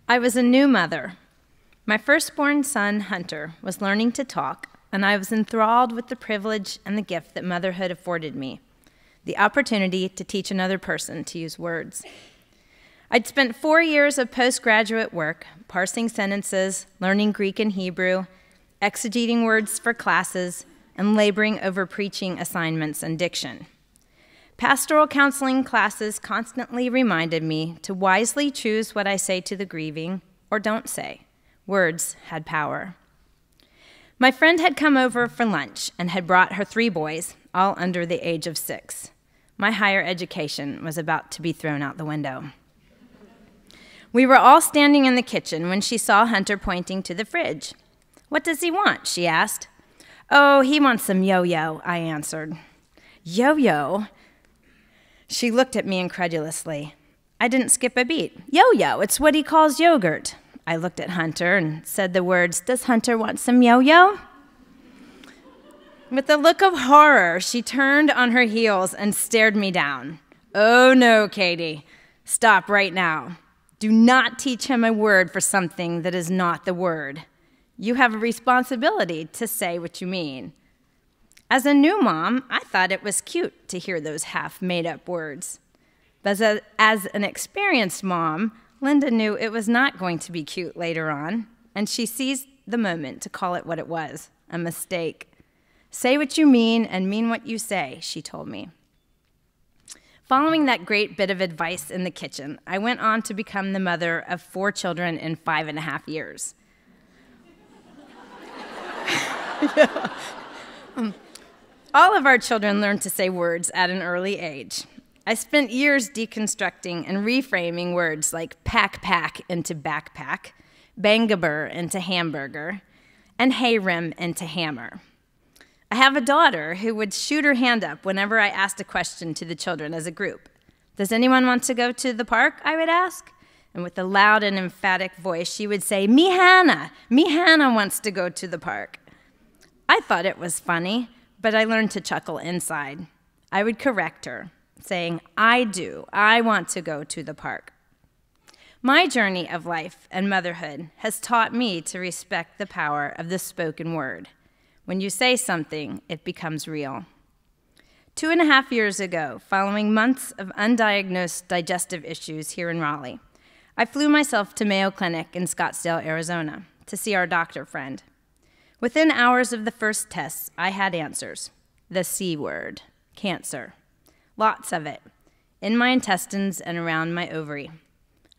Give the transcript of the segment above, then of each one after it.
I was a new mother. My firstborn son, Hunter, was learning to talk, and I was enthralled with the privilege and the gift that motherhood afforded me, the opportunity to teach another person to use words. I'd spent 4 years of postgraduate work, parsing sentences, learning Greek and Hebrew, exegeting words for classes, and laboring over preaching assignments and diction. Pastoral counseling classes constantly reminded me to wisely choose what I say to the grieving or don't say. Words had power. My friend had come over for lunch and had brought her 3 boys, all under the age of 6. My higher education was about to be thrown out the window. We were all standing in the kitchen when she saw Hunter pointing to the fridge. "What does he want?" she asked. "Oh, he wants some yo-yo," I answered. "Yo-yo?" She looked at me incredulously. I didn't skip a beat. "Yo-yo, it's what he calls yogurt." I looked at Hunter and said the words, "Does Hunter want some yo-yo?" With a look of horror, she turned on her heels and stared me down. "Oh no, Katy, stop right now. Do not teach him a word for something that is not the word. You have a responsibility to say what you mean." As a new mom, I thought it was cute to hear those half-made-up words. But as an experienced mom, Linda knew it was not going to be cute later on, and she seized the moment to call it what it was, a mistake. "Say what you mean and mean what you say," she told me. Following that great bit of advice in the kitchen, I went on to become the mother of 4 children in 5.5 years. All of our children learned to say words at an early age. I spent years deconstructing and reframing words like pack into backpack, bangabur into hamburger, and hay rim into hammer. I have a daughter who would shoot her hand up whenever I asked a question to the children as a group. "Does anyone want to go to the park?" I would ask. And with a loud and emphatic voice, she would say, Me Hannah wants to go to the park." I thought it was funny, but I learned to chuckle inside. I would correct her, saying, I want to go to the park. My journey of life and motherhood has taught me to respect the power of the spoken word. When you say something, it becomes real. 2.5 years ago, following months of undiagnosed digestive issues here in Raleigh, I flew myself to Mayo Clinic in Scottsdale, Arizona, to see our doctor friend. Within hours of the first tests, I had answers. The C word, cancer. Lots of it, in my intestines and around my ovary.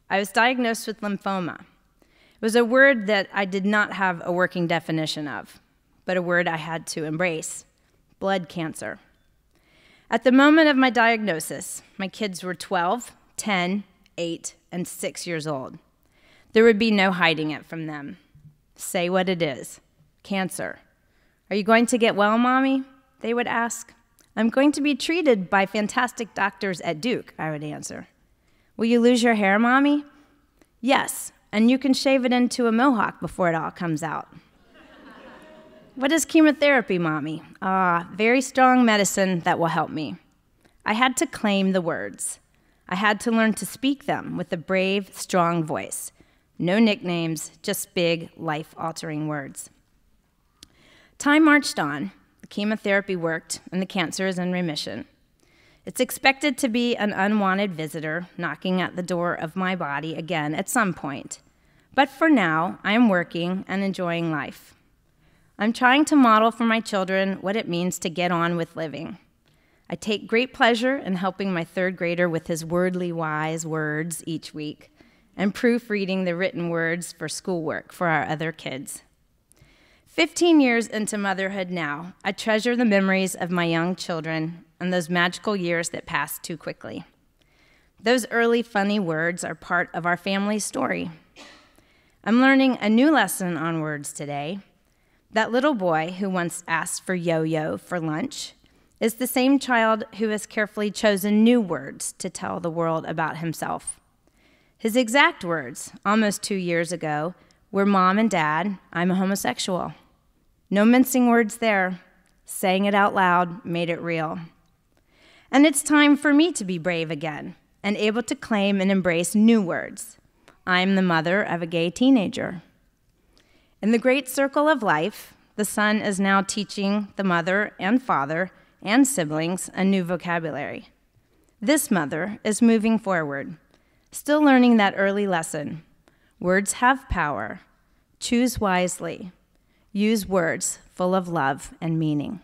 I was diagnosed with lymphoma. It was a word that I did not have a working definition of, but a word I had to embrace, blood cancer. At the moment of my diagnosis, my kids were 12, 10, 8, and 6 years old. There would be no hiding it from them. Say what it is. Cancer. "Are you going to get well, Mommy?" they would ask. "I'm going to be treated by fantastic doctors at Duke," I would answer. "Will you lose your hair, Mommy?" "Yes, and you can shave it into a mohawk before it all comes out." "What is chemotherapy, Mommy?" Very strong medicine that will help me." I had to claim the words. I had to learn to speak them with a brave, strong voice. No nicknames, just big, life-altering words. Time marched on. The chemotherapy worked, and the cancer is in remission. It's expected to be an unwanted visitor knocking at the door of my body again at some point. But for now, I am working and enjoying life. I'm trying to model for my children what it means to get on with living. I take great pleasure in helping my 3rd grader with his wordly wise words each week and proofreading the written words for schoolwork for our other kids. 15 years into motherhood now, I treasure the memories of my young children and those magical years that passed too quickly. Those early funny words are part of our family's story. I'm learning a new lesson on words today. That little boy who once asked for yo-yo for lunch is the same child who has carefully chosen new words to tell the world about himself. His exact words, almost 2 years ago, were, "Mom and Dad, I'm a homosexual." No mincing words there. Saying it out loud made it real. And it's time for me to be brave again and able to claim and embrace new words. I'm the mother of a gay teenager. In the great circle of life, the son is now teaching the mother and father and siblings a new vocabulary. This mother is moving forward, still learning that early lesson. Words have power. Choose wisely. Use words full of love and meaning.